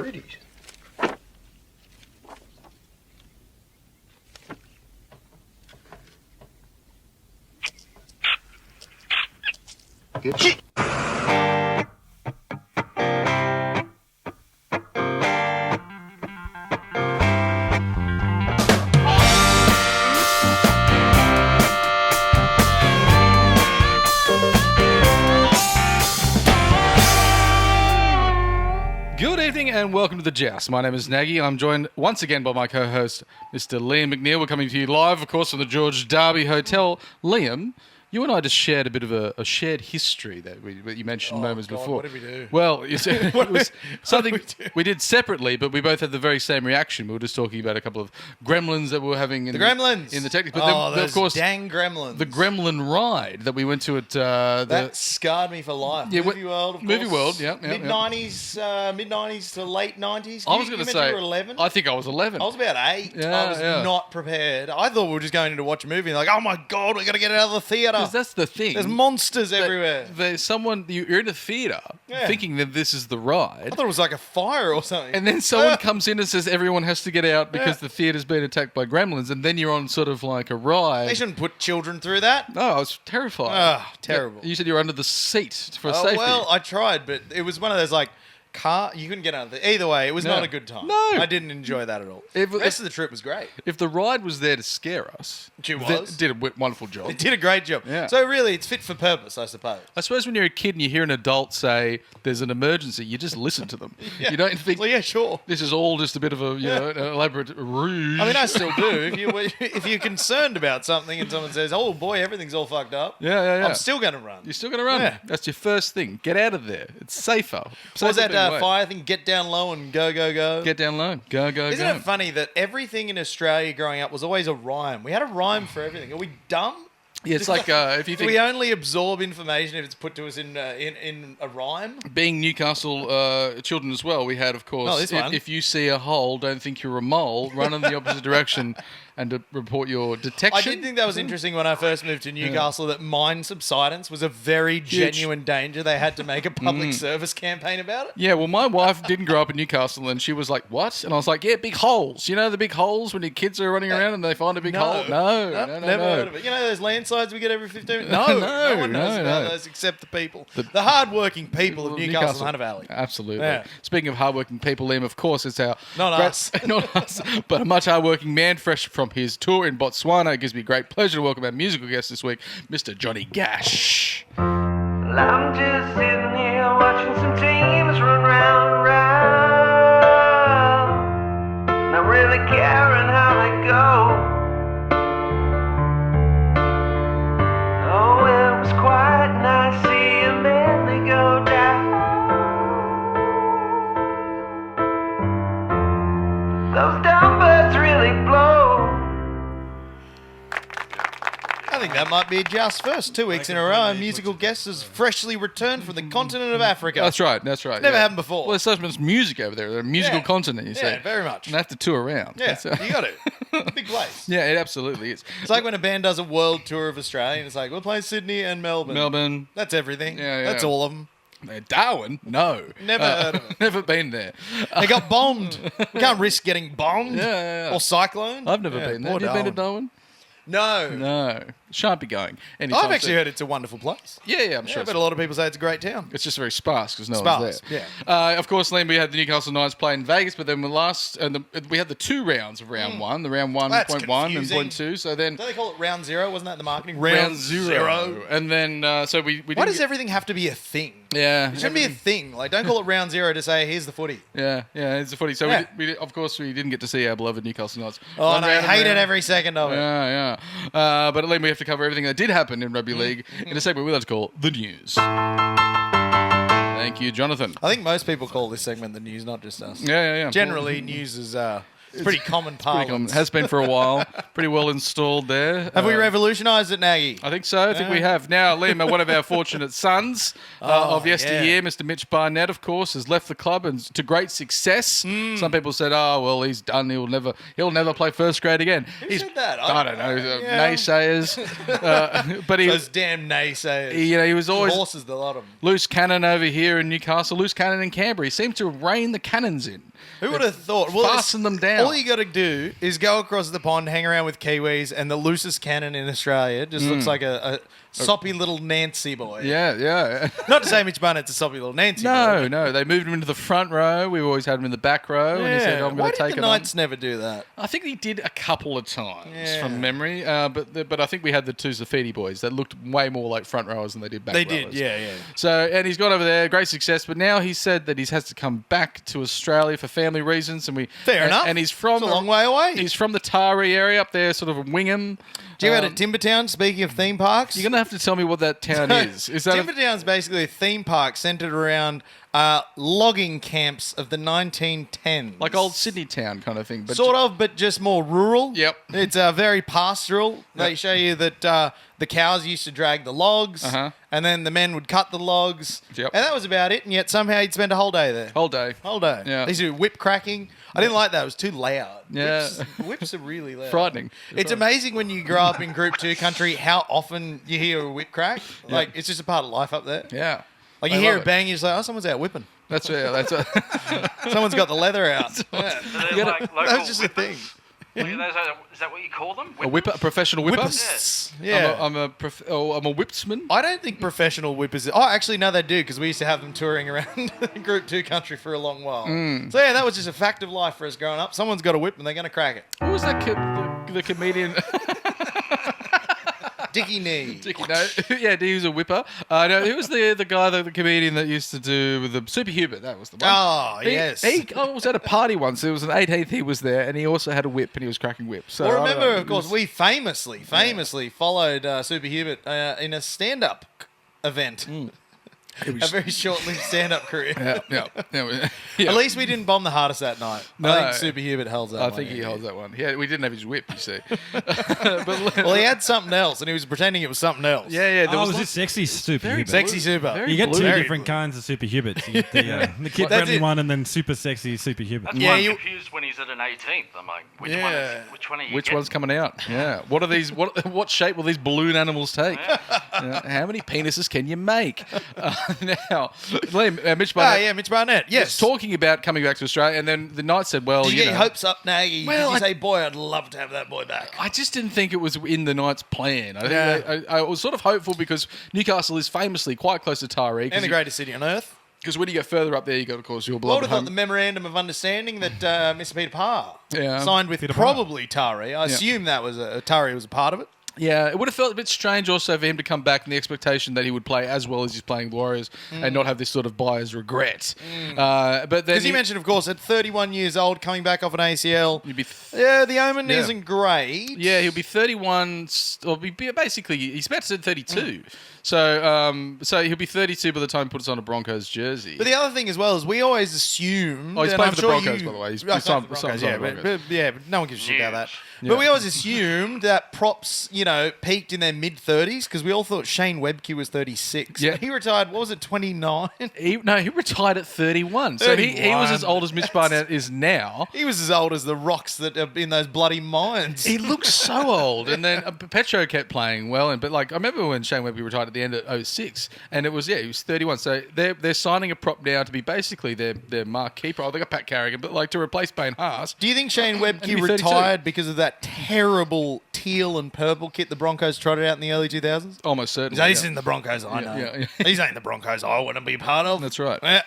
British. Good. Good evening and welcome to the Joust. My name is Nagy. I'm joined once again by my co-host, Mr. Liam McNeil. We're coming to you live, of course, from the George Derby Hotel. Liam, you and I just shared a bit of a shared history that you mentioned moments before. What did we do? Well, it was something we did separately, but we both had the very same reaction. We were just talking about a couple of gremlins that we were having in The gremlins! in the technique. But Oh, then, those of course, dang gremlins. the gremlin ride that we went to at That scarred me for life. Yeah, Movie World, of course. Movie World, yeah. Mid-90s to late 90s. I was going to say, you were 11? I think I was 11. I was about 8. Yeah, I was yeah. not prepared. I thought we were just going in to watch a movie and like, oh my God, we got to get out of the theatre. Because that's the thing. There's monsters everywhere. There's someone, you're in a theatre thinking that this is the I ride. thought it was like a fire or something. And then someone comes in and says everyone has to get out because the theatre's been attacked by gremlins. And then you're on sort of like a ride. They shouldn't put children through that. No, I was terrified. Ah, terrible. You said you were under the seat for Oh, safety. well, I tried, but it was one of those like you couldn't get out of it. Either way, it was No. not a good time. No. I didn't enjoy that at all. If- The rest of the trip was great. If the ride was there to scare us, Which it then was. it did a wonderful job. It did a great job. Yeah. So really, it's fit for purpose, I suppose. I suppose when you're a kid and you hear an adult say there's an emergency, you just listen to them. Yeah. You don't think Well, yeah, sure. this is all just a bit of a an elaborate ruse. I mean, I still do. If you're concerned about something and someone says, "Oh boy, everything's all fucked up," Yeah. I'm still going to run. You're still going to run. Yeah. That's your first thing. Get out of there. It's safer. What was that fire thing? Get down low and go, go, go. Get down low. Go. Isn't it funny that everything in Australia growing up was always a rhyme? We had a rhyme for everything. Are we dumb? Yeah, it's like if you Do think we only absorb information if it's put to us in a rhyme? being Newcastle children as well, we had, of course, Oh, this one. if you see a hole, don't think you're a mole, run in the opposite direction and to report your detection. I did think that was interesting when I first moved to Newcastle that mine subsidence was a very genuine danger. They had to make a public service campaign about it. Yeah, well, my wife didn't grow up in Newcastle, and she was like, "What?" And I was like, "Yeah, big holes. You know the big holes when your kids are running around and they find a big hole? No, Never heard of it. You know those landslides we get every 15 minutes? No, No one knows no, about no. those except the people. The hard-working people of Newcastle and Hunter Valley. Absolutely. Yeah. Speaking of hardworking people, Liam, of course, it's our... Not us. Not us, but a much hardworking man fresh from his tour in Botswana. It gives me great pleasure to welcome our musical guest this week, Mr. Johnny Gash. Well, I'm just sitting here watching some teams run round and round, not really caring how they go. Oh, it was quite nice seeing Bentley go down. Those dumb birds really blow. I think that might be just first. 2 weeks in a row, our musical guest has freshly returned from the continent of Africa. That's right. Never happened before. Well, there's so much music over there. They're a musical Yeah. continent, you say. Yeah, very much. And they have to tour around. Yeah, So- you got it. It's a big place. Yeah, it absolutely is. It's like when a band does a world tour of Australia and it's like, we're playing Sydney and Melbourne. Melbourne. That's everything. Yeah. That's all of them. Darwin? No. Never heard of it. Never been there. They got bombed. We can't risk getting bombed. Yeah. Or cycloned. I've never Yeah, been there. poor Have you been to Darwin. Darwin? No. No. Shan't be going. Anytime I've actually soon. heard it's a wonderful place. Yeah, I'm sure. But a lot of people say it's a great town. It's just very sparse because no Sparse, one's there. yeah. Of course, Liam, we had the Newcastle Knights play in Vegas, but then we had the 2 rounds of round 1, the round 1.1 That's and confusing. point 2. So then Don't they call it round 0? Wasn't that the marketing? round 0. And then so we Why didn't does get- everything have to be a thing? Yeah. It shouldn't be a thing. Like, don't call it round 0 to say, here's the footy. Yeah, it's the footy. So Yeah. of course, we didn't get to see our beloved Newcastle Knights. Oh, One and I round hated round. every second of it. Yeah. But Liam, we have to cover everything that did happen in rugby league in a segment we like to call The News. Thank you, Jonathan. I think most people call this segment the news, not just us. Yeah. Generally, news is It's pretty common Pretty common. parlance. Has been for a while. Pretty well installed there. Have we revolutionised it, Nagy? I think so. I think we have. Now, Liam, one of our fortunate sons of yesteryear, Mr. Mitch Barnett, of course, has left the club and to great success. Some people said, "Oh, well, he's done. He'll never play first grade again." Who said that? I don't know. Naysayers. But Those damn naysayers. he was always horses, the lot of them. loose cannon over here in Newcastle, loose cannon in Canberra. He seemed to rein the cannons in. Who would have thought? Fasten them down. All you got to do is go across the pond, hang around with Kiwis, and the loosest cannon in Australia just looks like a soppy little Nancy boy. Yeah. Not to say Mitch Barnett's a soppy little Nancy boy. No. They moved him into the front row. We've always had him in the back row. And he said, I'm going to take Why did the Knights never do that? I think he did a couple of times from memory. But I think we had the two Zafidi boys that looked way more like front rowers than they did back rowers. They did, yeah. So, and he's gone over there, great success. But now he said that he has to come back to Australia for family reasons. Fair enough. And he's from it's a long way away. He's from the Taree area up there, sort of Wingham. Do you go to Timbertown? Speaking of theme parks, You're going to have to tell me what that town is. Is that Timbertown's basically a theme park centered around logging camps of the 1910s, like old Sydney town kind of thing? But sort of, but just more rural. Yep. It's very pastoral. They show you that the cows used to drag the logs, and then the men would cut the logs, Yep. and that was about it. And yet somehow you'd spend a whole day there. Whole day. They Yeah. used to do whip cracking. I didn't like that. It was too loud. Yeah. Whips are really loud. Frightening. It's amazing when you grow up in Group 2 country how often you hear a whip crack. Like, it's just a part of life up there. Yeah. Like, you I hear love a bang, you're just like, oh, someone's out whipping. That's Someone's got the leather out. So they're gotta- like That local was just a thing. Is that what you call them? a whipper, a professional whipper. Whippers. Yeah. I'm a whipsman. I don't think professional whippers... Oh, actually, no, they do, because we used to have them touring around Group 2 country for a long while. So, yeah, that was just a fact of life for us growing up. Someone's got a whip and they're going to crack it. Who was that the comedian? Dickie Knee. Dickie, no. Yeah, he was a whipper. No, who was the guy, the comedian that used to do with the Super Hubert? That was the one. Oh, yes. I was at a party once. There was an 18th. He was there, and he also had a whip, and he was cracking whips. So Well, I don't remember, know, of course, we famously followed Super Hubert in a stand-up event. A very short-lived stand-up career. Yeah. At least we didn't bomb the hardest that night. No. I think Super Hubert holds that I one, think he yeah. holds that one. Yeah, we didn't have his whip, you see. Well, he had something else, and he was pretending it was something else. Yeah. There Oh, was was like- this sexy Super Hubert? Sexy Super. Very You get two blue. different kinds of Super Huberts. You get the kid That's friendly it. one and then super sexy Super Hubert. That's Yeah, why I'm you- confused when he's at an 18th. I'm like, which Yeah. one are you Which getting? one's coming out? Yeah. What are these? What shape will these balloon animals take? How many penises can you make? Now, Liam, Mitch Barnett Mitch Barnett. was Yes. talking about coming back to Australia, and then the Knights said, "Well, Did you you get know, your hopes up, Nagy? Well, Did you I- say, boy, I'd love to have that boy back? I just didn't think it was in the Knights' plan. I think I was sort of hopeful because Newcastle is famously quite close to Taree. And the greatest city on earth. Because when you go further up there, you got, of course, your I would beloved have thought home. the memorandum of understanding that Mr. Peter Parr signed with Peter Parr. probably Taree. I assume that was Taree was a part of it. Yeah, it would have felt a bit strange also for him to come back in the expectation that he would play as well as he's playing the Warriors and not have this sort of buyer's regret. But then Because you mentioned, of course, at 31 years old, coming back off an ACL. You'd be Yeah, the omen Yeah. isn't great. Yeah, he'll be 31. Or basically, he's about to turn 32. So he'll be 32 by the time he puts on a Broncos jersey. But the other thing as well is we always assumed... Oh, he's and playing I'm for the sure Broncos, you- by the way. He's Oh, signed for the for Broncos, the yeah, Broncos. but no one gives a shit about that. News. But we always assumed that props, peaked in their mid-30s because we all thought Shane Webke was 36. Yeah. He retired, what was it, 29? He retired at 31. So he was 31. as old as Mitch Barnett is now. He was as old as the rocks that are in those bloody mines. He looks so old. And then Petro kept playing well. But I remember when Shane Webke retired at the end of 06, and it was, he was 31. So they're signing a prop now to be basically their marquee prop. They got Pat Carrigan, but to replace Payne Haas. Do you think Shane And Webke he'd be 32. retired because of that terrible teal and purple kit the Broncos trotted out in the early 2000s? Almost certainly. This isn't the Broncos I know. yeah. These ain't the Broncos I want to be part of. That's right. Yeah.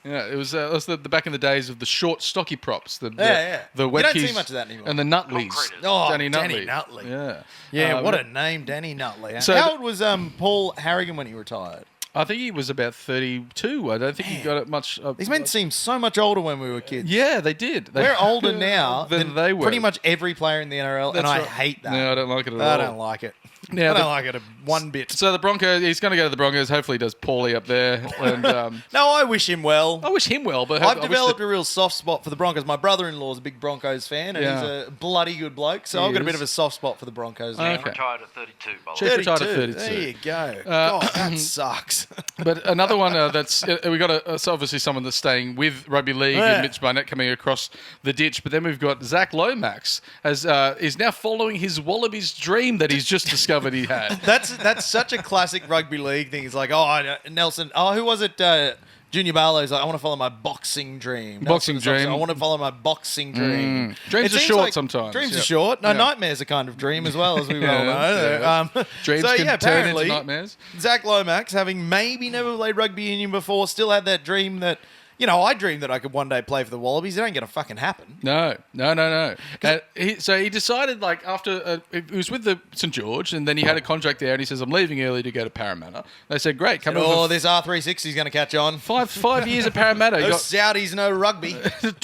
Yeah, it was the back in the days of the short, stocky props. The You Webkes don't see much of that anymore. And the Nutleys. Concreters. Oh, Danny Danny Nutley. Nutley. Yeah. Yeah, what a name, Danny Nutley. So How old was Paul Harrigan when he retired? I think he was about 32. I don't think he got it much. These men seemed so much older when we were kids. Yeah, they did. We're older now than than they were. pretty much every player in the NRL, and That's I right. hate that. No, I don't like it at all. I don't like it. Now, I don't like it one bit. So the Broncos, he's going to go to the Broncos. Hopefully he does poorly up there. And No, I wish him well. I wish him well, but I've developed a real soft spot for the Broncos. My brother-in-law is a big Broncos fan, and Yeah. he's a bloody good bloke. So I've got a bit of a soft spot for the Broncos now. Okay. Retired at 32, by the Chief way. retired at 32. There you go. God, that sucks. But another one that's we got so obviously someone that's staying with rugby league Yeah. and Mitch Barnett coming across the ditch. But then we've got Zach Lomax as is now following his Wallabies dream that he's just discovered he had. That's such a classic rugby league thing. It's like, Nelson. Oh, who was it? Junior Barlow's like, I want to follow my boxing dream. Boxing Nelson's like, dream. I want to follow my boxing dream. Dreams It are seems short like sometimes. Dreams Yeah. are short. No, Yeah. nightmares are kind of dream as well, as we well Yeah, know. Dreams so, can yeah, turn apparently, into nightmares. Zach Lomax, having maybe never played rugby union before, still had that dream that, I dreamed that I could one day play for the Wallabies. It ain't going to fucking happen. No. So he decided, like, after he was with the St. George, and then he had a contract there, and he says, I'm leaving early to go to Parramatta. They said, great, come over. This R360 is going to catch on. Five years at Parramatta. He Those got Saudis know rugby.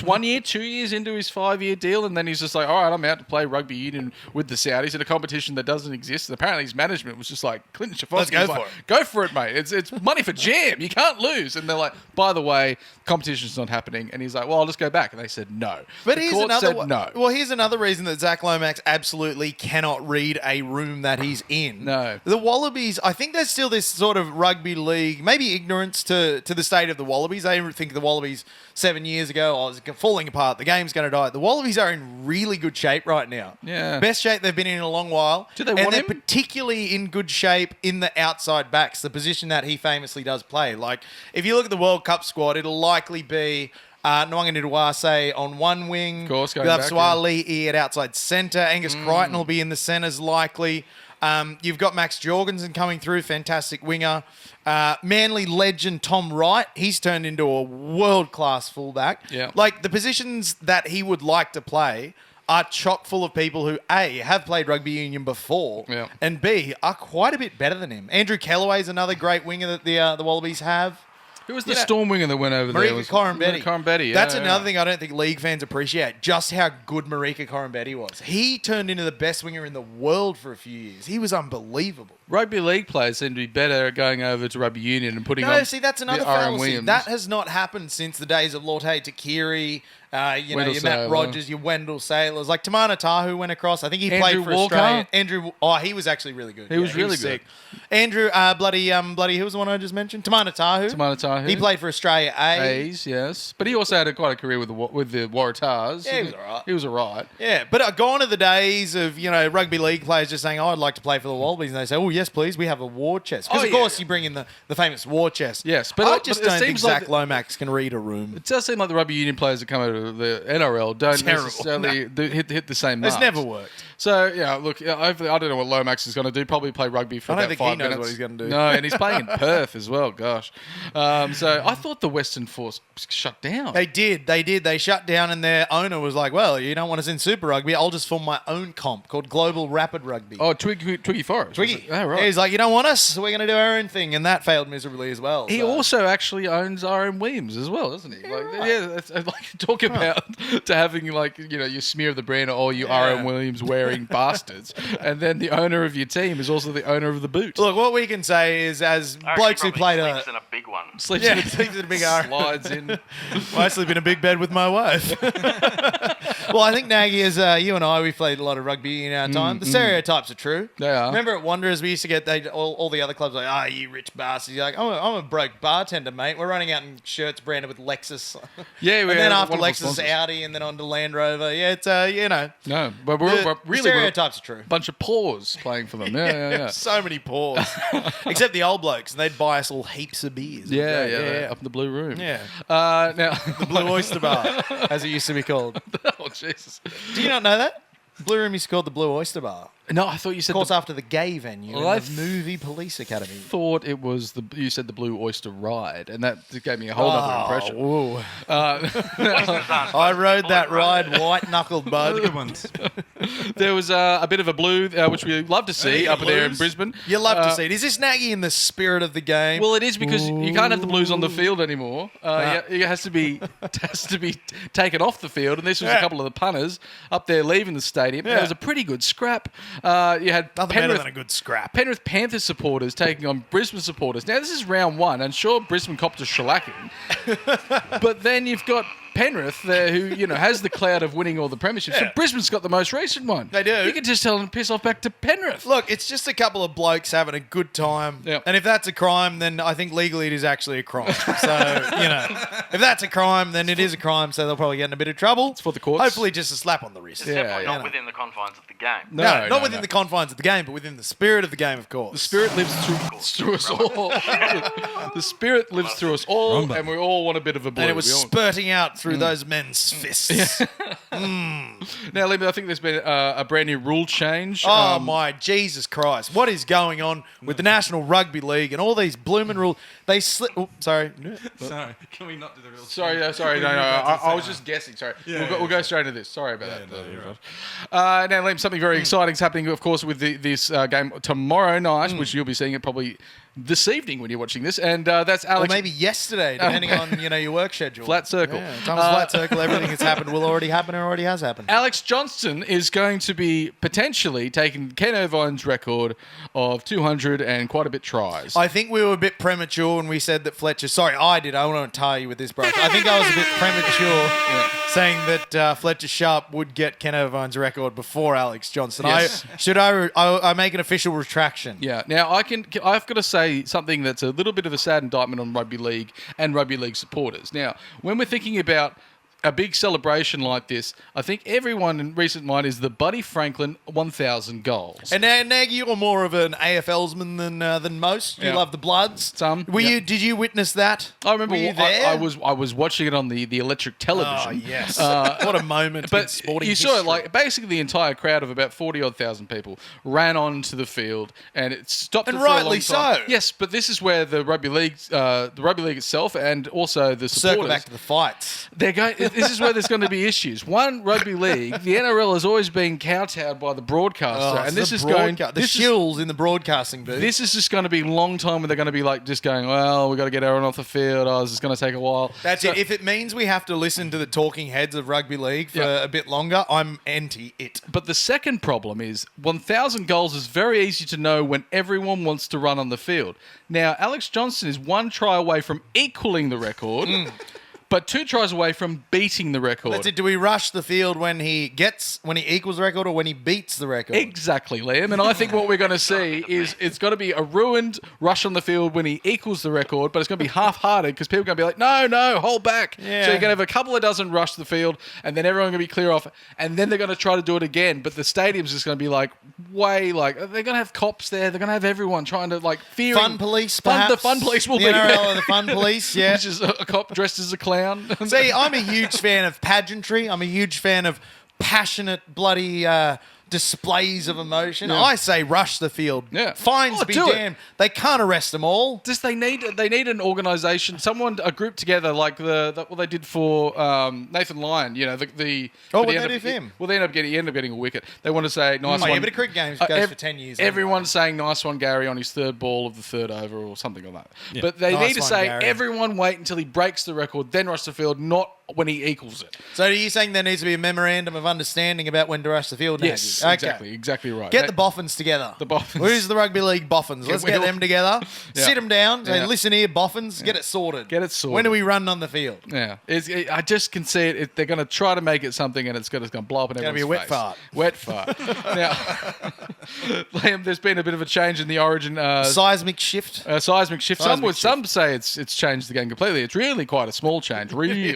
1 year, 2 years into his 5-year deal, and then he's just like, all right, I'm out to play rugby union with the Saudis in a competition that doesn't exist. And apparently his management was just like, Clinton Schifosky Let's go was for like, it. Go for it, mate. It's money for jam. You can't lose. And they're like, by the way, competition's not happening. And he's like, well, I'll just go back. And they said no. But the here's court another said one. no. Well, here's another reason that Zach Lomax absolutely cannot read a room that he's in. No. The Wallabies, I think there's still this sort of rugby league, maybe ignorance to the state of the Wallabies. They think the Wallabies 7 years ago, it's falling apart. The game's going to die. The Wallabies are in really good shape right now. Yeah. Best shape they've been in a long while. Do they and want they're him? particularly in good shape in the outside backs, the position that he famously does play. Like, if you look at the World Cup squad, it'll likely be Nwanga on one wing. Of course, going You'll have back, Swali'i at outside centre. Angus Crichton will be in the centres likely. You've got Max Jorgensen coming through, fantastic winger. Manly legend Tom Wright, he's turned into a world-class fullback. Yeah. Like, the positions that he would like to play are chock full of people who, A, have played rugby union before, Yeah. and B, are quite a bit better than him. Andrew Kellaway's another great winger that the Wallabies have. Who was the Storm winger that went over there? Marika Corambetti. Corambetti, yeah. That's yeah. another thing I don't think league fans appreciate, just how good Marika Corambetti was. He turned into the best winger in the world for a few years. He was unbelievable. Rugby league players seem to be better at going over to rugby union and putting on. No, see, that's another the Aaron fallacy. Williams. That has not happened since the days of Lord Takiri, your Wendell Matt Saylor. Rogers, your Wendell Sailors. Like Tamana Tahu went across. I think he Andrew played for Walker? Australia. He was actually really good. He was really good. sick. Andrew, bloody, who was the one I just mentioned? Tamana Tahu. Tamana Tahu. He played for Australia A. A's, yes. But he also had quite a career with the Waratahs. Yeah, he was all right. He was all right. Yeah, but gone are the days of, rugby league players just saying, I'd like to play for the Wallabies. And they say, oh, yes, please, we have a war chest. Because, Oh, of yeah, course, yeah. you bring in the famous war chest. Yes, but I but just it don't think seems like Zach Lomax can read a room. It does seem like the rugby union players that come out of the NRL don't Terrible. necessarily hit the same marks. It's never worked. So, yeah, look, hopefully, I don't know what Lomax is going to do. Probably play rugby for I don't about think he 5 knows minutes. what he's gonna do. No, and he's playing in Perth as well, gosh. So I thought the Western Force shut down. They did. They shut down, and their owner was like, well, you don't want us in Super Rugby. I'll just form my own comp called Global Rapid Rugby. Oh, Twiggy Forrest. Twiggy. Oh, right. Yeah, he's like, you don't want us, so we're going to do our own thing. And that failed miserably as well. He so. also actually owns RM Williams as well, doesn't he? Talk about to having you smear the brand or you RM Williams wearing bastards, and then the owner of your team is also the owner of the boot. Look, what we can say is, as I reckon blokes who he played probably sleeps in a big one. Sleeps Yeah, in a sleeps in a big R. slides in. Well, I sleep in a big bed with my wife. Well, I think, Nagy, as you and I, we played a lot of rugby in our time. The stereotypes are true. They are. Remember at Wanderers, we used to get all the other clubs like, you rich bastards. You're like, I'm a broke bartender, mate. We're running out in shirts branded with Lexus. Yeah, and we then had after wonderful Lexus, sponsors. Audi, and then on to Land Rover. Yeah, it's, No, but the we're really stereotypes are true. a bunch of paws playing for them. Yeah. So many paws. Except the old blokes, and they'd buy us all heaps of beers. Yeah, up in the blue room. Yeah. Now, The Blue Oyster Bar, as it used to be called. oh Jesus! Do you not know that? Blue Room used to be called the Blue Oyster Bar. No, I thought you said Of course, after the gay venue Well, in I the movie Police Academy. thought it was you said the Blue Oyster Ride, and that gave me a whole other impression. Whoa. Oysters aren't I rode that bullet, right? ride white-knuckled, bud. Good ones. There was a bit of a blue, which we love to see up there in Blues? Brisbane. You love to see it. Is this Nagy in the spirit of the game? Well, it is because you can't have the Blues on the field anymore. It has to be taken off the field, and this was a couple of the punters up there leaving the stadium. Yeah. It was a pretty good scrap. You had Nothing better than a good scrap. Penrith Panthers supporters taking on Brisbane supporters. Now, this is round one, and sure, Brisbane copped a shellacking. But then you've got Penrith there who, has the cloud of winning all the premierships. So Brisbane's got the most recent one. They do. You can just tell them to piss off back to Penrith. Look, it's just a couple of blokes having a good time. Yep. And if that's a crime, then I think legally it is actually a crime. So, if that's a crime, then it is a crime, so they'll probably get in a bit of trouble. It's for the courts. Hopefully just a slap on the wrist. It's definitely yeah. not within the confines of the game. No, not within the confines of the game, but within the spirit of the game, of course. The spirit lives through us all. The spirit lives through us all, Rumba. and we all want a bit of a blue. And it was We all- spurting out through those men's fists. Now, Liam, I think there's been a brand new rule change. Oh, my Jesus Christ. What is going on with the National Rugby League and all these blooming rules? They slip... Oh, sorry. Sorry, can we not do the real? Sorry, no. I was just guessing. Sorry, we'll go straight into this. Sorry about that. no, you're right. Now, Liam, something very exciting is happening, of course, with this game tomorrow night, which you'll be seeing it probably this evening when you're watching this, and that's Or Alex. maybe yesterday, depending on, your work schedule. Flat circle. Yeah, times flat circle, everything that's happened will already happen or already has happened. Alex Johnston is going to be potentially taking Ken Irvine's record of 200 and quite a bit tries. I think we were a bit premature when we said that Fletcher... Sorry, I did. I want to tar you with this, bro. I think I was a bit premature saying that Fletcher Sharp would get Ken Irvine's record before Alex Johnston. Yes. I make an official retraction? Yeah. Now, I've got to say something that's a little bit of a sad indictment on rugby league and rugby league supporters. Now, when we're thinking about a big celebration like this, I think everyone in recent mind is the Buddy Franklin 1,000 goals. And now, Nag, you're more of an AFLsman than most. You Yeah. love the Bloods. Some, Were yeah. you? Did you witness that? I remember Were you there? I was watching it on the electric television. Oh, yes. What a moment in But sporting you saw it, history. basically the entire crowd of about 40-odd thousand people ran onto the field, and it stopped. And it for a long rightly time. so. Yes, but this is where the rugby league itself, and also the supporters. Circle back to the fights. They're going. This is where there's going to be issues. One, rugby league, the NRL has always been kowtowed by the broadcaster, and this is going. The This is, shills in the broadcasting booth. this is just going to be a long time where they're going to be just going, well, we've got to get everyone off the field. Oh, this is going to take a while. That's it. If it means we have to listen to the talking heads of rugby league for Yeah. a bit longer, I'm anti it. But the second problem is 1,000 goals is very easy to know when everyone wants to run on the field. Now, Alex Johnston is one try away from equaling the record, but 2 tries away from beating the record. That's it. Do we rush the field when he equals the record or when he beats the record? Exactly, Liam. And I think what we're going to see is it's going to be a ruined rush on the field when he equals the record, but it's going to be half-hearted because people are going to be like, no, hold back. Yeah. So you're going to have a couple of dozen rush the field, and then everyone going to be clear off, and then they're going to try to do it again. But the stadium's just going to be they're going to have cops there. They're going to have everyone trying to fearing. Fun police, The perhaps? fun police will the be NRL there. are the fun police, yeah. Which is a cop dressed as a clown. See, I'm a huge fan of pageantry. I'm a huge fan of passionate, bloody displays of emotion. Yeah. I say rush the field. Yeah. Fines Oh, be do it. damned. They can't arrest them all. Just they need an organisation, a group together like what they did for Nathan Lyon. But What'd they end do up- for him? Well, they end up getting a wicket. They want to say nice Oh, one. yeah, but a cricket game goes for 10 years. Everyone's saying nice one, Gary, on his third ball of the third over or something like that. Yeah. But they Nice need to one, say Gary. everyone wait until he breaks the record, then rush the field, not when he equals it. So are you saying there needs to be a memorandum of understanding about when to rush the field? Yes, Nagy? Okay. exactly right. Get the boffins together. The boffins. Who's the rugby league boffins? Let's we get all- them together. Yeah. Sit them down. Say, Yeah. listen here, boffins. Get it sorted. Get it sorted. When do we run on the field? Yeah, I just can see it. They're going to try to make it something, and it's going to blow up in Gonna everyone's be a wet face. fart. Wet fart. Now, Liam, there's been a bit of a change in the origin Seismic shift. seismic shift. Seismic Some say it's changed the game completely. It's really quite a small change, really,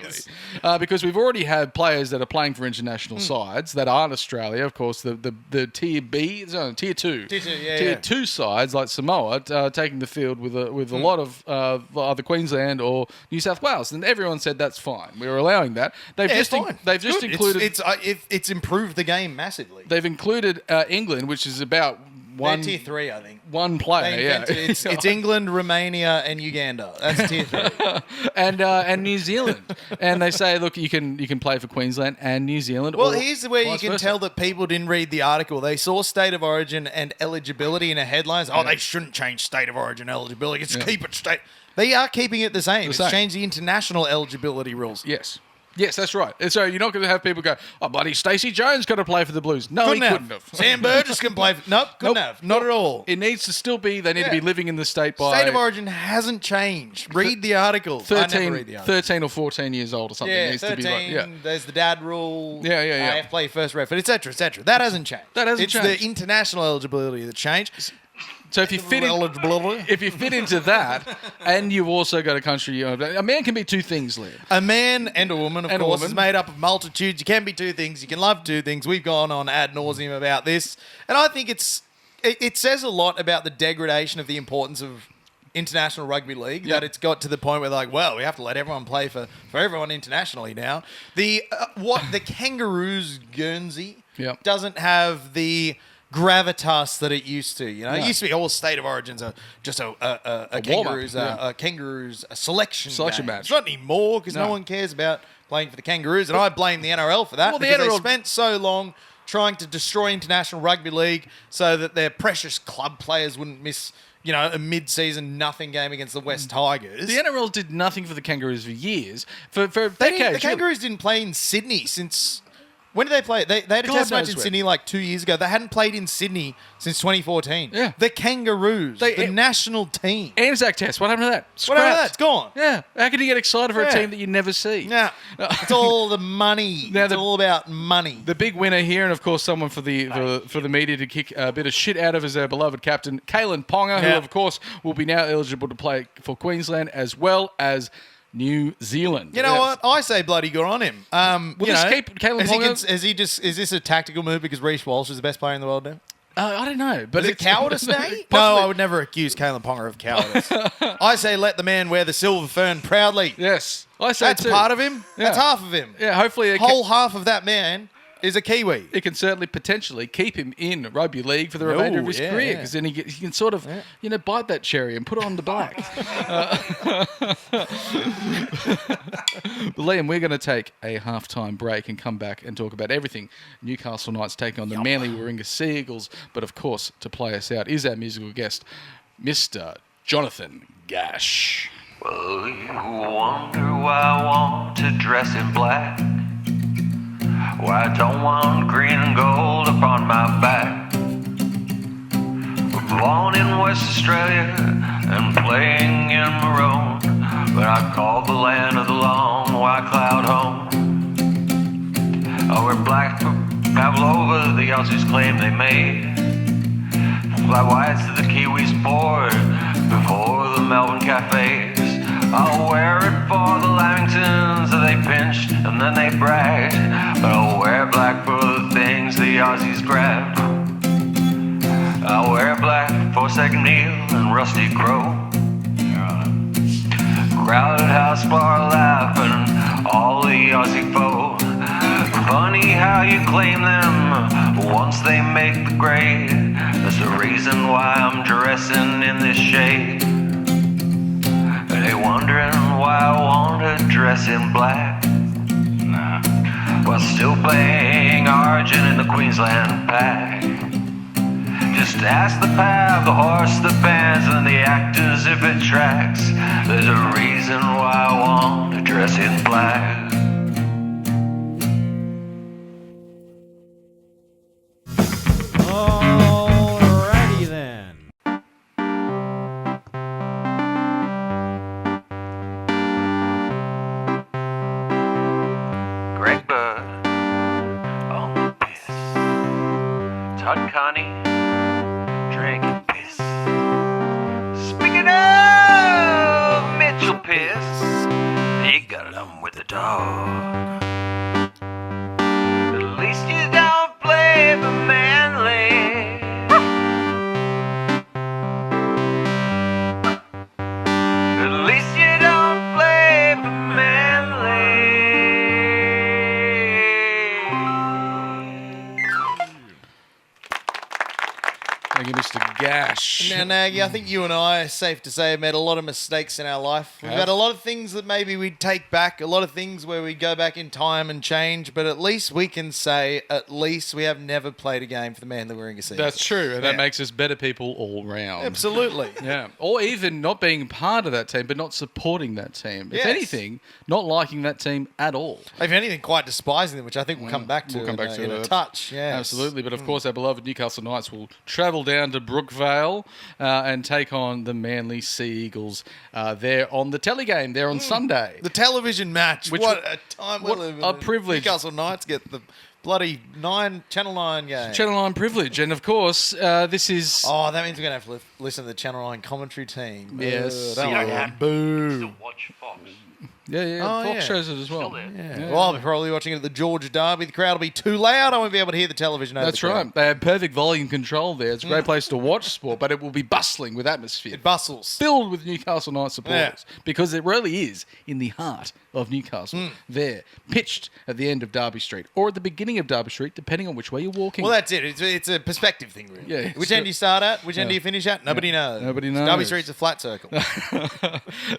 because we've already had players that are playing for international sides that aren't Australia. Of course, the tier B, tier two, Tier 2 sides like Samoa taking the field with a lot of either Queensland or New South Wales, and everyone said that's fine. We were allowing that. They've Yeah, just it's fine. they've just Good. included It's improved the game massively. they've included England, which is about They're tier 3, I think. one player. They Yeah, invented, it's England, Romania, and Uganda. That's tier 3. and New Zealand, and they say, look, you can play for Queensland and New Zealand. Well, or here's where you vice can versa. tell that people didn't read the article. They saw state of origin and eligibility in a headlines. Oh, they shouldn't change state of origin eligibility. Keep it state. They are keeping it the same. The It's same. changed the international eligibility rules. Yes. Yes, that's right. And so you're not going to have people go, oh, bloody Stacey Jones got to play for the Blues. No, he couldn't have. Sam Burgess can play. Couldn't have. Not at all. It needs to still be, they need to be living in the state by... State of origin hasn't changed. Read the articles. I never read the articles. 13 or 14 years old or something. Yeah, needs 13, to be like, there's the dad rule. Yeah. You have to play first ref, etc., etc. That hasn't changed. It's the international eligibility that changed. So if you fit into that, and you've also got a country, a man can be two things, Liam. A man and a woman, of course, is made up of multitudes. You can be two things. You can love two things. We've gone on ad nauseum about this, and I think it says a lot about the degradation of the importance of international rugby league, that it's got to the point where like, well, we have to let everyone play for everyone internationally now. The Kangaroos Guernsey doesn't have the gravitas that it used to. It used to be all state of origins are just a Kangaroos selection match. It's not anymore because no one cares about playing for the Kangaroos, and I blame the NRL for that because they spent so long trying to destroy international rugby league so that their precious club players wouldn't miss a mid-season nothing game against the West Tigers. The NRL did nothing for the Kangaroos for years. For decades. The Kangaroos didn't play in Sydney since... When did they play? They had a test match in Sydney like 2 years ago. They hadn't played in Sydney since 2014. Yeah. The Kangaroos, the national team. Anzac Test, what happened to that? What happened to that? It's gone. Yeah. How can you get excited for a team that you never see? Yeah. It's all the money. It's all about money. The big winner here, and of course someone for the media to kick a bit of shit out of is our beloved captain, Kalen Ponga, who of course will be now eligible to play for Queensland as well as New Zealand. You know what? I say bloody good on him. Will this keep Kalen Ponga? Is this a tactical move because Reece Walsh is the best player in the world now? I don't know. But is it cowardice, Nate? No, I would never accuse Kalen Ponga of cowardice. I say let the man wear the silver fern proudly. Yes. I say that's part of him. Yeah. That's half of him. Yeah, hopefully... Whole half of that man is a Kiwi. It can certainly potentially keep him in rugby league for the remainder of his career because then he can sort of, bite that cherry and put it on the black. Liam, we're going to take a halftime break and come back and talk about everything Newcastle Knights taking on the Manly Warringah Sea Eagles. But of course, to play us out is our musical guest, Mr. Jonathan Gash. Well, you wonder why I want to dress in black. Why I don't want green and gold upon my back. We're born in West Australia and playing in maroon, but I call the land of the long white cloud home. Oh, we're black for Pavlova, the Aussies claim they made. Fly whites to the Kiwis poured before the Melbourne cafes. I'll wear it for the Lamingtons that they pinched and then they bragged. But I'll wear black for the things the Aussies grabbed. I'll wear black for Second Neil and Rusty Crow. Crowded house bar laughing, all the Aussie foes. Funny how you claim them once they make the grade. That's the reason why I'm dressing in this shade. They wondering why I want to dress in black. Nah. While still playing Argent in the Queensland pack. Just ask the pav, the horse, the bands, and the actors if it tracks. There's a reason why I want to dress in black. Alrighty then. Greg Bird on the piss. Todd Carney drinking piss. Speaking of Mitchell Piss, he got it on with the dog. At least you don't play for Manly. At least you don't play for Manly. Thank you, Mr. Gash. cash. Now, Nagy, I think you and I, safe to say, have made a lot of mistakes in our life. We've had a lot of things that maybe we'd take back, a lot of things where we go back in time and change, but at least we can say, at least we have never played a game for the Manly Warringah Sea That's Eagles. true, and that makes us better people all round. Absolutely. Yeah, or even not being part of that team, but not supporting that team. Yes. If anything, not liking that team at all. If anything, quite despising them, which I think we'll come back to in a touch. Yes. Absolutely, but of course our beloved Newcastle Knights will travel down to Brookvale and take on the Manly Sea Eagles there on the telly game there on Sunday. The television match. What a time we what live in. a privilege. Newcastle Knights get the bloody Channel 9 game. Channel 9 privilege, and of course this is... Oh, that means we're going to have to listen to the Channel 9 commentary team. Yes. That You don't will have boo. to watch Fox. Yeah, Oh, Fox yeah. shows it as well. Still there. Yeah. Well, I'll be probably watching it at the George Derby. The crowd will be too loud. I won't be able to hear the television over That's the crowd. right. They have perfect volume control there. It's a great place to watch sport, but it will be bustling with atmosphere. It bustles. Filled with Newcastle Knights supporters because it really is in the heart of Newcastle. There, pitched at the end of Derby Street or at the beginning of Derby Street, depending on which way you're walking. Well, that's it. It's a perspective thing, really. Yeah, Which so- end do you start at? Which end do you finish at? Nobody knows. Nobody Derby knows. Street's a flat circle.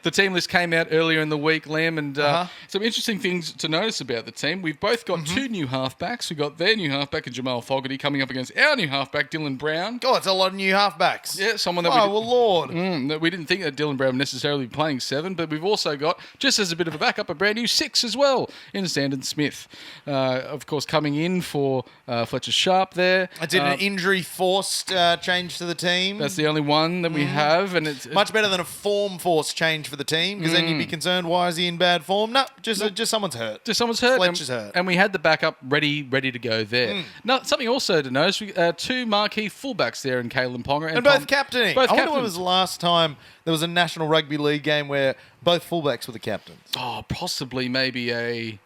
The team list came out earlier in the week, Liam, and Uh-huh. some interesting things to notice about the team. We've both got two new halfbacks. We've got their new halfback in Jamal Fogarty coming up against our new halfback, Dylan Brown. God, it's a lot of new halfbacks. Yeah, someone that Oh, well, Lord. that we didn't think that Dylan Brown would necessarily be playing 7, but we've also got, just as a bit of a backup, a brand new 6 as well in Sandon Smith. Of course, coming in for Fletcher Sharp there. It's an injury-forced change to the team. That's the only one that we have, and it's Much better than a form-forced change for the team, because then you'd be concerned, why is he in bad form? No, just someone's hurt. just someone's hurt. Fletcher's and, hurt. and we had the backup ready to go there. Now, something also to notice: two marquee fullbacks there in Kalen Ponga And both captaining. Both I wonder when captains. was the last time there was a National Rugby League game where both fullbacks were the captains. Oh, possibly maybe a.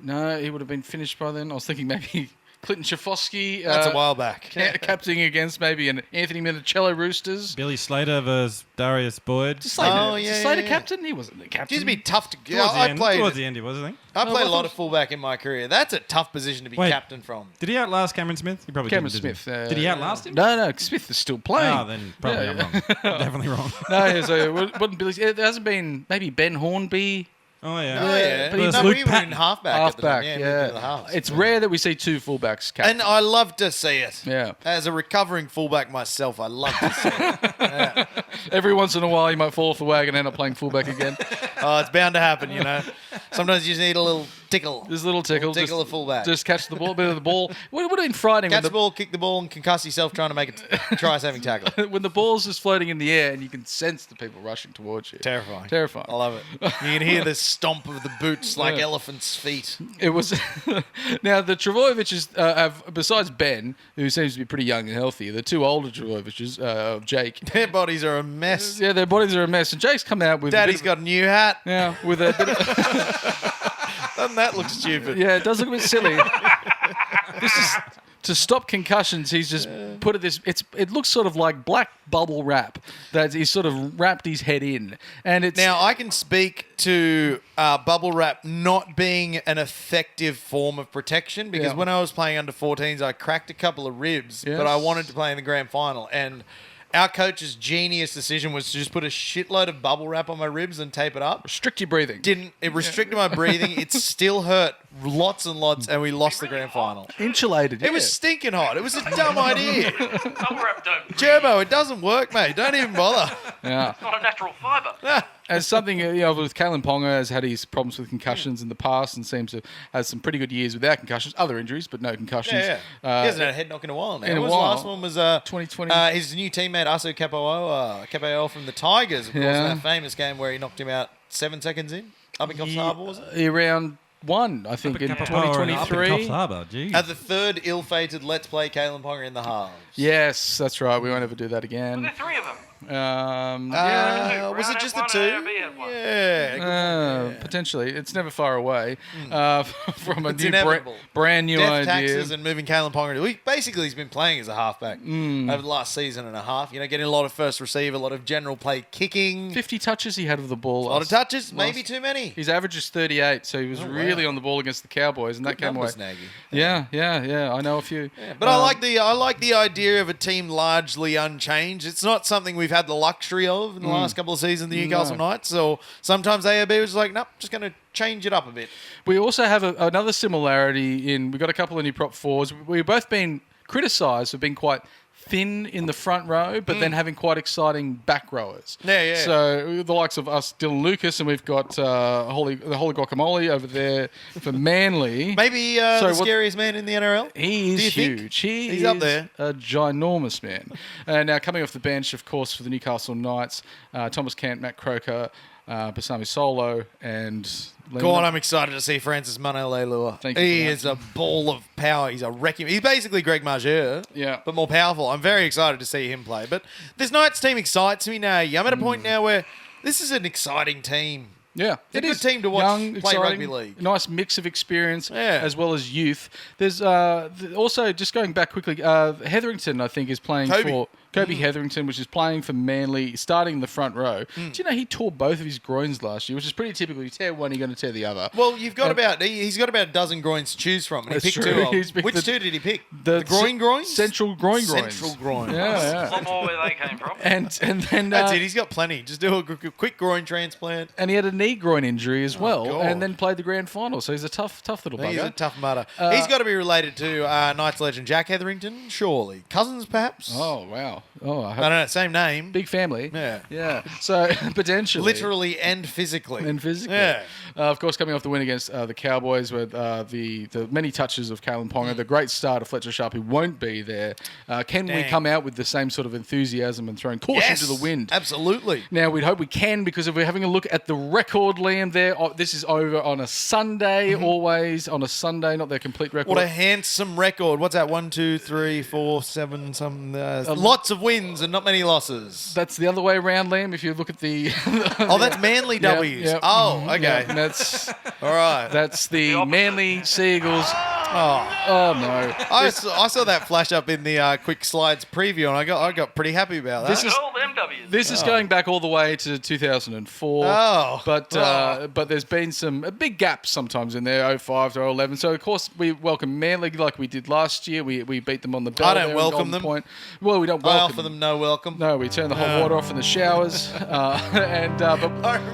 No, he would have been finished by then. I was thinking maybe Clinton Schafosky. That's a while back. Captaining against maybe an Anthony Minicello Roosters. Billy Slater versus Darius Boyd. Slater, Oh, yeah, Slater yeah. captain? He wasn't the It captain. used to be tough to get. Towards the I end, played. towards the end, he was, I think. I played a I lot thought- of fullback in my career. That's a tough position to be Wait. captain from. Did he outlast Cameron Smith? He probably Cameron didn't, Smith. Did he outlast him? No, Smith is still playing. Oh, then probably Yeah. I'm wrong. Definitely wrong. No, so wouldn't Billy? It hasn't been maybe Ben Hornby. Oh, yeah. Oh, yeah. but No, he's but Luke he was in Patton. halfback. at the time. Halfback, moved into the halves. It's rare that we see two fullbacks captain. And I love to see it. Yeah. As a recovering fullback myself, I love to see it. Every once in a while, you might fall off the wagon and end up playing fullback again. Oh, it's bound to happen, you know. Sometimes you just need a little tickle. Just a little tickle. Tickle just, the fullback. Just catch the ball, bit of the ball. Would have been frightening Catch the when ball, kick the ball, and concuss yourself trying to make a try-saving tackle. when the ball's just floating in the air and you can sense the people rushing towards you. Terrifying. Terrifying. I love it. You can hear the stomp of the boots like Yeah. elephants' feet. It was now the Travojeviches have, besides Ben, who seems to be pretty young and healthy, the two older Travojeviches, Jake. Their bodies are a mess. Yeah, their bodies are a mess, and Jake's come out with Daddy's got a new hat. yeah with a bit of, Doesn't that look stupid? yeah, it does look a bit silly. This is to stop concussions. He's just put it this. It looks sort of like black bubble wrap that he's sort of wrapped his head in, and it's Now, I can speak to bubble wrap not being an effective form of protection because Yeah. when I was playing under 14s, I cracked a couple of ribs, Yes. but I wanted to play in the grand final. And our coach's genius decision was to just put a shitload of bubble wrap on my ribs and tape it up. restrict your breathing. It restricted my breathing. It still hurt lots and lots, and we lost the grand final. Insulated. It was stinking hot. It was a dumb idea. Bubble wrap don't breathe. Jurbo, it doesn't work, mate. Don't even bother. yeah. It's not a natural fibre. As something, with Kalen Ponga has had his problems with concussions in the past and seems to have some pretty good years without concussions, other injuries, but no concussions. Yeah. he hasn't had a head knock in a while now. in a What was while. the last one was 2020. his new teammate Asu Capoeira from the Tigers, of course, Yeah. in that famous game where he knocked him out 7 seconds in. Up in Coffs Harbour, was it? Around one, I think, in Up in Coffs 2023. Harbour, geez. At the third ill-fated Let's Play Kalen Ponga in the halves. Yes, that's right. We won't ever do that There again. are three of them. Was it just the two? Yeah. Potentially. It's never far away from a It's new inevitable. brand new Death idea. taxes and moving Kalen Ponga. Basically, he's been playing as a halfback over the last season and a half. You know, getting a lot of first receive, a lot of general play kicking. 50 touches he had of the ball. A lot of touches, maybe too many. His average is 38, so he was really on the ball against the Cowboys, and that came away. Numbers, Nagy. Yeah. I know a few. Yeah, but I like the idea of a team largely unchanged. It's not something we've had the luxury of in the last couple of seasons, the Newcastle Knights. So sometimes AOB was like, nope, just going to change it up a bit. We also have another similarity in we've got a couple of new prop fours. We've both been criticised for being quite thin in the front row, but then having quite exciting back rowers. Yeah. So the likes of us, Dylan Lucas, and we've got the Holy Guacamole over there for Manly. Maybe the scariest man in the NRL? He is Do you think? huge. He's He's up there. a ginormous man. And now coming off the bench, of course, for the Newcastle Knights, Thomas Kent, Matt Croker, Basami Solo, and God, I'm excited to see Francis Manolelua. Thank you He for that. is a ball of power. He's a wrecking. He's basically Greg Marger, Yeah. but more powerful. I'm very excited to see him play. But this Knights team excites me now. I'm at a point now where this is an exciting team. Yeah, It's a good team to watch Young, play exciting, rugby league. Nice mix of experience as well as youth. There's also, just going back quickly, Hetherington, I think, is playing for Kobe Hetherington, which is playing for Manly, starting in the front row. Do you know he tore both of his groins last year, which is pretty typical. You tear one, you're going to tear the other. Well, he's got about a dozen groins to choose from, and he That's picked true. two of He's them. picked Which the- two did he pick? The The groins? Central groins. Central groins. Yeah. A lot more where they came from. And then That's it. He's got plenty. Just do a quick groin transplant. and he had a knee groin injury as well, God. and then played the grand final. So he's a tough little bugger. He's a tough mutter. He's got to be related to Knights legend Jack Hetherington, surely. Cousins, perhaps? Oh wow! Oh, I I hope don't know. Same name. big family. Yeah. So potentially, Literally and physically. and physically. Yeah. Of course, coming off the win against the Cowboys with the many touches of Kalen Ponga, the great start of Fletcher Sharp, who won't be there. Can we Dang. come out with the same sort of enthusiasm and throwing caution Yes, to the wind? absolutely. Now, we'd hope we can, because if we're having a look at the record, Liam, there, this is over on a Sunday, always on a Sunday, not their complete record. What a handsome record. What's that? 1, 2, 3, 4, 7, lots of wins and not many losses. That's the other way around, Liam, if you look at the... Oh, that's Manly Yeah, W's. yeah. Oh, okay. Yeah, that's All right. that's the Manly Seagulls. Oh, Oh, no. I saw that flash up in the quick slides preview, and I got pretty happy about that. This is- All them W's. This is going back all the way to 2004. Oh. But there's been some big gaps sometimes in there, 05 to 11. So, of course, we welcome Manly like we did last year. We beat them on the bell. I don't there in welcome Golden them. Point. Well, we don't I welcome offer them no welcome. No, we turn the hot water off in the showers. But I can't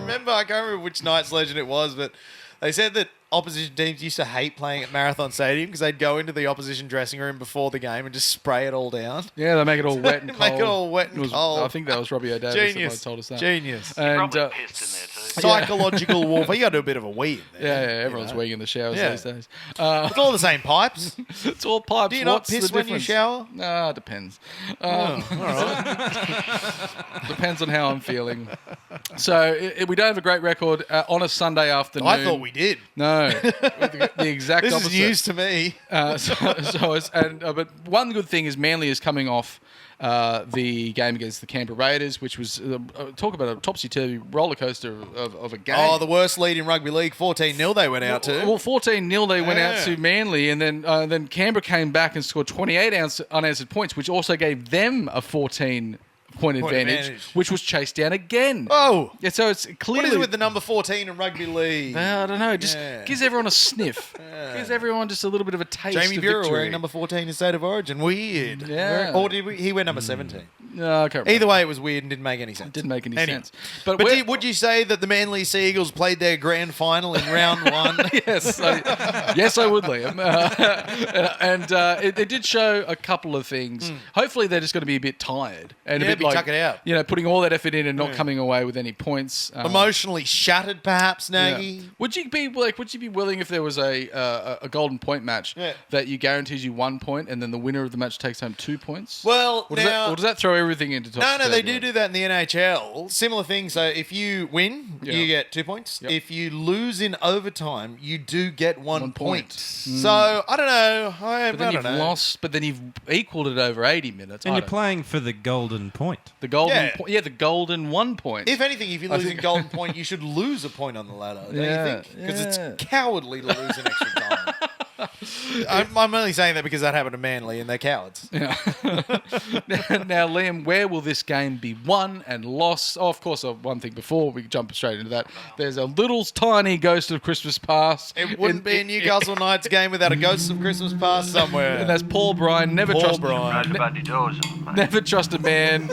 remember which Knights legend it was, but they said that opposition teams used to hate playing at Marathon Stadium because they'd go into the opposition dressing room before the game and just spray it all down. yeah, they make it all wet and cold. Make it all wet and It was- cold. I think that was Robbie O'Davis Genius. that told us that. Genius. And Probably pissed in there too. Psychological warfare. You got to do a bit of a wee in there. yeah, everyone's weeing in the showers Yeah. these days. It's all the same pipes. It's all pipes. Do you not What's piss the when you difference? shower? Nah, depends. Oh, all right. Depends on how I'm feling. So we don't have a great record on a Sunday afternoon. I thought we did. No, the exact This opposite. is news to me. But one good thing is Manly is coming off the game against the Canberra Raiders, which was talk about a topsy-turvy roller coaster of a game. Oh, the worst lead in rugby league. 14-0 they went out to. Well, 14-0 they went out Yeah. to Manly, and then Canberra came back and scored 28 unanswered points, which also gave them a 14-point advantage, which was chased down again. Oh, Yeah, so it's clearly... what is it with the number 14 in rugby league? I don't know. It just Yeah. gives everyone a sniff. Gives everyone just a little bit of a taste Jamie of Bureau victory. wearing number 14 in State of Origin. Weird. Yeah. Or did he wear number 17? No, I can't remember. Either way, it was weird and didn't make any sense. Didn't make any Anyway. sense. But we're- would you say that the Manly Seagulls played their grand final in round one? yes, I would, Liam. It did show a couple of things. Hopefully, they're just going to be a bit tired and Yeah, a bit chuck it out. putting all that effort in and not coming away with any points. Emotionally shattered, perhaps, Nagy? Yeah. Would you be willing if there was a golden point match that you guarantees you 1 point and then the winner of the match takes home 2 points? Well, or does that throw everything into top? No, they do that in the NHL. Similar thing. So if you win, Yeah. you get 2 points. Yep. If you lose in overtime, you do get 1 1 point. point. So I don't know. I But then don't you've know. lost. But then you've equaled it over 80 minutes. And I you're don't- playing for the golden point. point. The golden Yeah. point. Yeah, the golden 1 point. If anything, if you're I losing think- golden point, you should lose a point on the ladder, don't Yeah, you think? Because yeah. it's cowardly to lose an extra time. I'm only saying that because that happened to Manly and they're cowards. Now, Liam, where will this game be won and lost? Oh, of course, one thing before we jump straight into that, there's a little tiny ghost of Christmas past. It wouldn't be a Newcastle Knights game without a ghost of Christmas past somewhere. And that's Paul Bryan. Never Paul trust Bryan. Never trust a man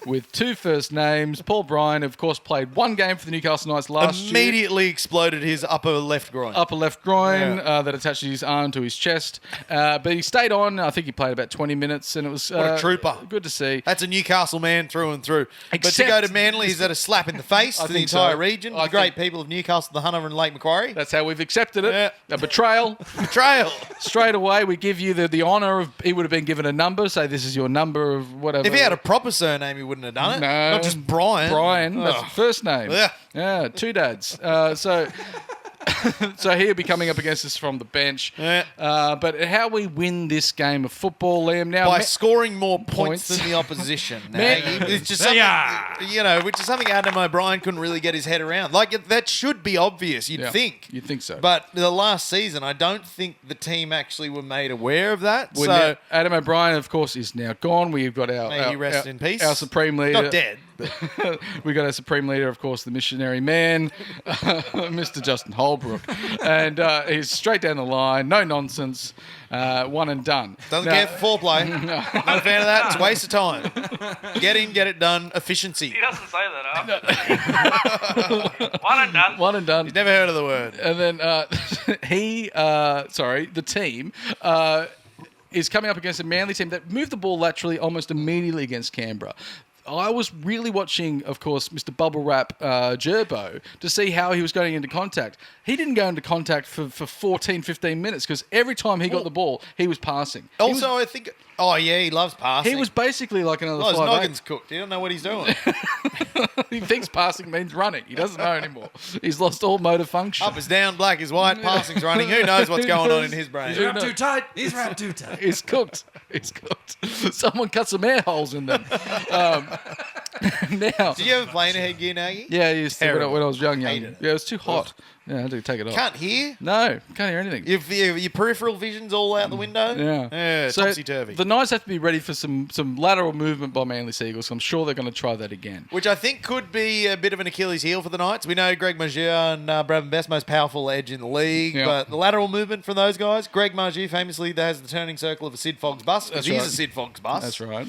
with two first names. Paul Bryan, of course, played one game for the Newcastle Knights last year. Immediately exploded his upper left groin. Upper left groin Yeah. that attached his arm to his chest. But he stayed on. I think he played about 20 minutes, and it was What a trooper. good to see. That's a Newcastle man through and through. But to Except- go to Manly, is that a slap in the face to the think entire so. region? I The great think- people of Newcastle, the Hunter and Lake Macquarie? That's how we've accepted it. Yeah. A betrayal. Betrayal. Straight away, we give you the honour of, he would have been given a number, say this is your number of whatever. If he had a proper surname, he wouldn't have done it. No. Not just Brian. Brian, that's Ugh. the first name. Ugh. Yeah, two dads. So so he'll be coming up against us from the bench. Yeah. But how we win this game of football, Liam, now... By scoring more points Points. than the opposition. Man- It's just something, which is something Adam O'Brien couldn't really get his head around. that should be obvious, you'd Yeah, think. you'd think so. But the last season, I don't think the team actually were made aware of that. We're So now- Adam O'Brien, of course, is now gone. We've got our... May he our- rest our- in peace. Our supreme leader. not dead. We got our supreme leader, of course, the missionary man, Mr. Justin Holbrook, and he's straight down the line, no nonsense, one and done. Doesn't Now- care for foreplay. Not a fan of that. It's a waste of time. Get in, get it done. Efficiency. He doesn't say that, One and done. One and done. Never heard of the word. And then the team is coming up against a Manly team that moved the ball laterally almost immediately against Canberra. I was really watching, of course, Mr. Bubble Wrap Jurbo to see how he was going into contact. He didn't go into contact for 14, 15 minutes because every time he got the ball, he was passing. Also, I think... Oh, yeah, he loves passing. He was basically like another Well, his 5'8". noggin's cooked. He don't know what he's doing. He thinks passing means running. He doesn't know anymore. He's lost all motor function. Up is down, black is white, passing's running. Who knows what's going on in his brain? He's wrapped too tight. He's wrapped too tight. He's cooked. He's cooked. Someone cut some air holes in them. Now, Did you ever play in a headgear, Nagy? yeah, I used to Terrible. when I was young. Hated it. Yeah, it was too hot. Yeah, I had to take it off. Can't hear? No, can't hear anything. Your peripheral vision's all out the window? Yeah. So topsy-turvy. the Knights have to be ready for some lateral movement by Manly Seagulls. I'm sure they're going to try that again. Which I think could be a bit of an Achilles heel for the Knights. We know Greg Magia and Bradman Best, most powerful edge in the league. Yeah. But the lateral movement from those guys, Greg Magia famously has the turning circle of a Sid Fogg's bus. Because That's he's right. a Sid Fogg's bus. That's right.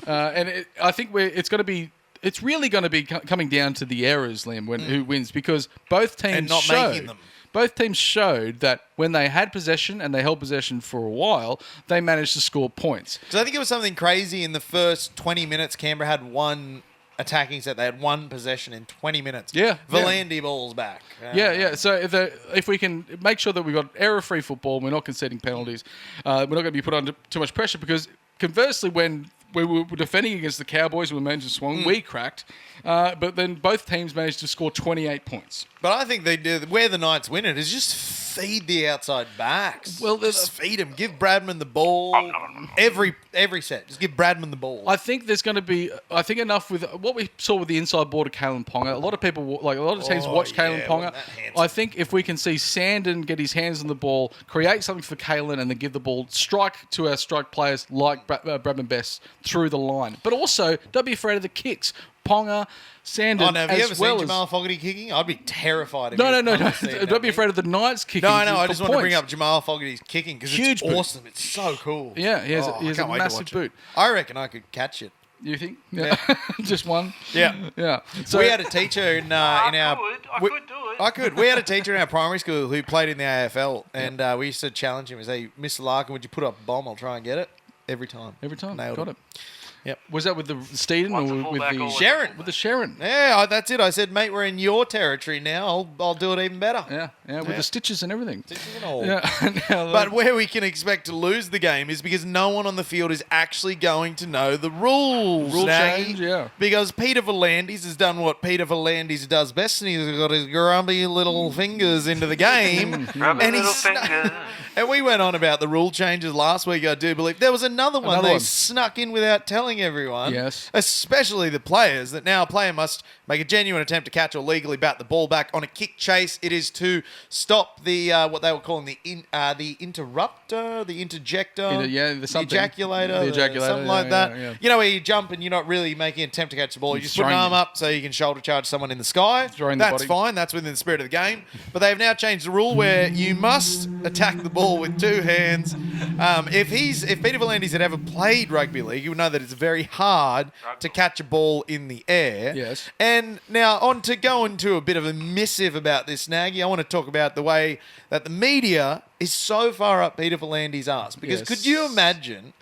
I think it's going to be. It's really going to be coming down to the errors, Liam, who wins, because both teams And not showed, making them. Both teams showed that when they had possession and they held possession for a while, they managed to score points. So I think it was something crazy in the first 20 minutes. Canberra had one attacking set. They had one possession in 20 minutes. Yeah, yeah. Volandi balls back. Yeah. So if we can make sure that we've got error-free football, we're not conceding penalties, we're not going to be put under too much pressure, because conversely, when we were defending against the Cowboys, we managed to swing, we cracked, but then both teams managed to score 28 points. But I think they do. Where the Knights win it is just feed the outside backs. Well, just feed them. Give Bradman the ball every set. Just give Bradman the ball. I think there's going to be, enough with what we saw with the inside ball to Kalen Ponga. A lot of people, a lot of teams watch Kalen yeah, Ponga. wasn't that handsome? I think if we can see Sandon get his hands on the ball, create something for Kalen, and then give the ball strike to our strike players like Bradman Best through the line. But also, don't be afraid of the kicks. Ponga, Sandon, Have you ever as well seen as... Jamal Fogarty kicking? I'd be terrified. If No. he was to see it, Don't be afraid of the Knights kicking. No, I for just want to bring points. up Jamal Fogarty's kicking because Huge it's boot. awesome. It's so cool. Yeah, he has, Oh, he has I a can't wait to massive watch boot. it. I reckon I could catch it. You think? Yeah. Just one? Yeah. Yeah. So We had a teacher in our. I could do it. I could. We had a teacher in our primary school who played in the AFL, and we used to challenge him and say, "Mr. Larkin, would you put up a bomb? I'll try and get it." Every time. Every time. Nailed Got it. it. Yep. Was that with the Steeden Once a or with fullback, the always- Sharon. With the Sharon. Yeah, that's it. I said, mate, we're in your territory now. I'll do it even better. Yeah. Yeah, with Yeah. the stitches and everything. Stitches and all. Yeah. Now, But where we can expect to lose the game is because no one on the field is actually going to know the rules. Rule Nagy. change, yeah. Because Peter V'landys has done what Peter V'landys does best, and he's got his grumpy little fingers into the game. Rub and a little he's finger. And we went on about the rule changes last week, I do believe. There was another one Another they one. snuck in without telling everyone. Yes. Especially the players, that now a player must make a genuine attempt to catch or legally bat the ball back on a kick chase. It is to stop the, what they were calling the interrupter, the interjector, Yeah, the the something. ejaculator, The ejaculator, something yeah, like that. yeah, yeah. You know, where you jump and you're not really making an attempt to catch the ball. You just put an throwing arm it. up so you can shoulder charge someone in the sky. Throwing the That's body. fine. That's within the spirit of the game. But they've now changed the rule where you must attack the ball with two hands. If Peter V'landys had ever played rugby league, he would know that it's very hard to catch a ball in the air. Yes. And now on to go into a bit of a missive about this, Nagy. I want to talk about the way that the media is so far up Peter V'landys' ass. Because Yes. could you imagine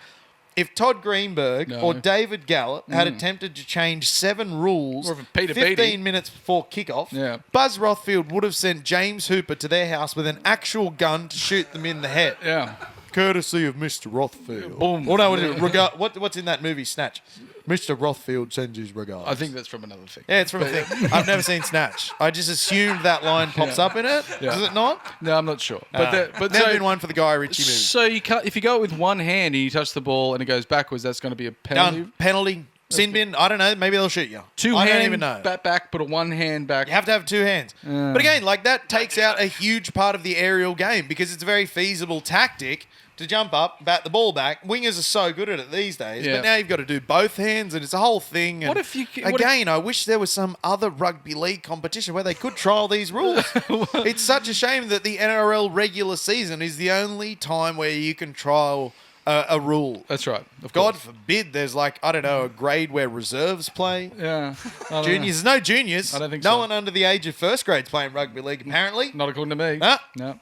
if Todd Greenberg No. or David Gallup had attempted to change 7 rules Or if Peter 15 Beattie. minutes before kickoff, Yeah. Buzz Rothfield would have sent James Hooper to their house with an actual gun to shoot them in the head. Yeah. Courtesy of Mr. Rothfield. Boom. Or no, what is it? What's in that movie, Snatch? Mr. Rothfield sends his regards. I think that's from another thing. Yeah, it's from a thing. I've never seen Snatch. I just assumed that line pops up in it. Yeah. Does it not? No, I'm not sure. But Never been one for the Guy Ritchie movie. So you can't, if you go with one hand and you touch the ball and it goes backwards, that's going to be a penalty. Done. Penalty. Sin bin. I don't know. Maybe they'll shoot you. Two I hand don't even know. back, but a one hand back. You have to have 2 hands. But again, like that takes out a huge part of the aerial game because it's a very feasible tactic to jump up, bat the ball back. Wingers are so good at it these days, Yeah. but now you've got to do both hands, and it's a whole thing. And What if you- again, I wish there was some other rugby league competition where they could trial these rules. It's such a shame that the NRL regular season is the only time where you can trial a rule. That's right. Of God course. forbid there's like, I don't know, a grade where reserves play. Yeah. I don't Juniors, no juniors. I don't think no so. one under the age of first grade's playing rugby league, apparently. know. Not according to me. Huh? No.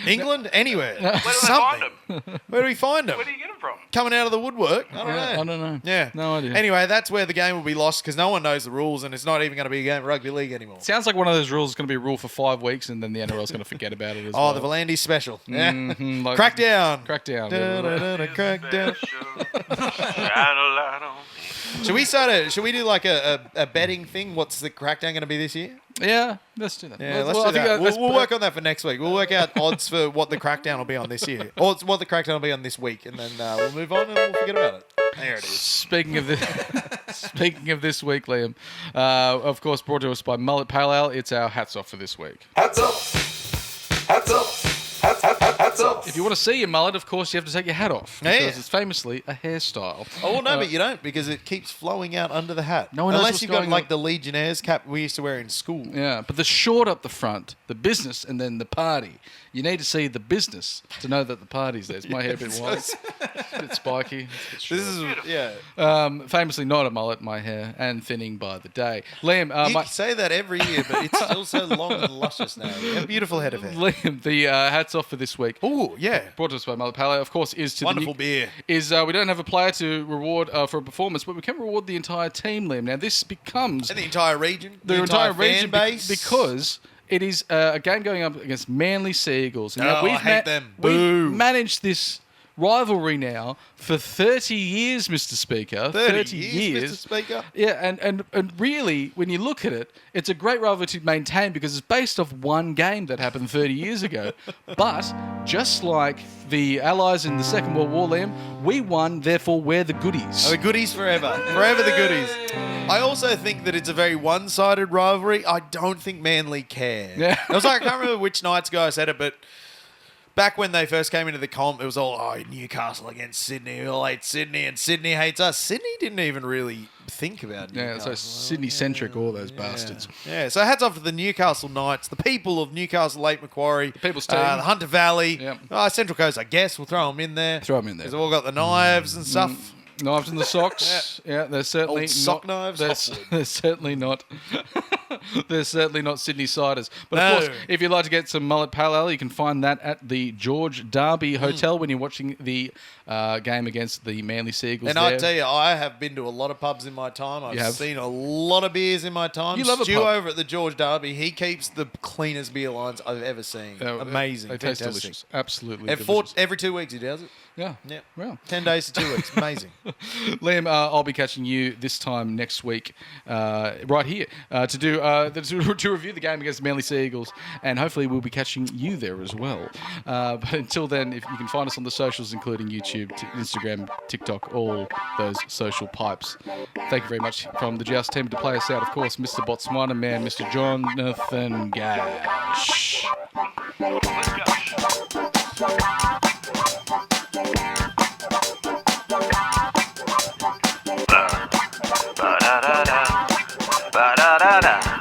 England, anywhere. Where do they find them? Where do we find them? Where do you get them from? Coming out of the woodwork? I don't know. I don't know. Yeah. No idea. Anyway, that's where the game will be lost because no one knows the rules and it's not even going to be a game of rugby league anymore. Sounds like one of those rules is going to be a rule for 5 weeks and then the NRL's going to forget about it as well. Oh, the V'landys special. Yeah. Mhm, like- Crackdown. Crackdown. Da-da-da-da, crackdown. Shine a light on me. Should we do like a betting thing? What's the crackdown going to be this year? Yeah, let's do that. Yeah, let's Well, do I think that. that's- We'll work on that for next week. We'll work out odds for what the crackdown will be on this year, or what the crackdown will be on this week, and then we'll move on and we'll forget about it. There it is. Speaking of this, speaking of this week, Liam, of course, brought to us by Mullet Pale Ale. It's our hats off for this week. Hats off. Hats off. Hats off. If you want to see your mullet, of course, you have to take your hat off Yeah. because it's famously a hairstyle. Oh well, no, but you don't because it keeps flowing out under the hat. No one knows unless what's you've got going like on. the Legionnaires cap we used to wear in school. Yeah, but the short up the front, the business, and then the party. You need to see the business to know that the party's there. Is my hair a bit white? A bit spiky. It's a bit This short. is yeah. Famously not a mullet, my hair, and thinning by the day. Liam, You say that every year, but it's still so long and luscious now. You have a beautiful head of hair. Liam, the hats off for this week. Oh yeah, Brought to us by Mullet Pale Ale, of course, is to wonderful the beer. is we don't have a player to reward for a performance, but we can reward the entire team, Liam. Now this becomes And the entire region, the entire fan region base, because it is a game going up against Manly Seagulls. And Oh, I hate them. Boo. We've managed this rivalry now for 30 years, Mr. Speaker. 30 years, Mr. Speaker. Yeah, and really, when you look at it, it's a great rivalry to maintain because it's based off one game that happened 30 years ago. But just like the Allies in the Second World War, Liam, we won, therefore we're the goodies. Oh, the goodies forever. Forever the goodies. I also think that it's a very one-sided rivalry. I don't think Manly care. Yeah. It was like, I can't remember which Knights guy said it, but back when they first came into the comp, it was all, oh, Newcastle against Sydney. We all hate Sydney, and Sydney hates us. Sydney didn't even really think about Yeah, Newcastle. so Sydney-centric, all those bastards. Yeah, so hats off to the Newcastle Knights, the people of Newcastle, Lake Macquarie, the people's team. the Hunter Valley, Yep. Central Coast, I guess. We'll throw them in there. Throw 'em in there. They've all got the knives and stuff. Knives in the socks. Yeah, they're certainly Old sock not, knives. They're certainly not. They're certainly not Sydney ciders. But No. of course, if you'd like to get some mullet pale ale, you can find that at the George Derby Hotel when you're watching the game against the Manly Seagulls. And I tell you, I have been to a lot of pubs in my time. You have? I've seen a lot of beers in my time. You love a Stu pub. over at the George Derby, he keeps the cleanest beer lines I've ever seen. Amazing. They taste Fantastic. delicious. Absolutely Every 2 weeks he does it. Yeah. Yeah. Well. 10 days to 2 weeks. Amazing. Liam, I'll be catching you this time next week, right here, to review the game against the Manly Seagulls, and hopefully we'll be catching you there as well. But until then, if you can find us on the socials, including YouTube, Instagram, TikTok, all those social pipes. Thank you very much from the Joust team to play us out. Of course, Mr. Botswana Man, Mr. Jonathan Gash. Ba-da-da-da. Ba-da-da-da.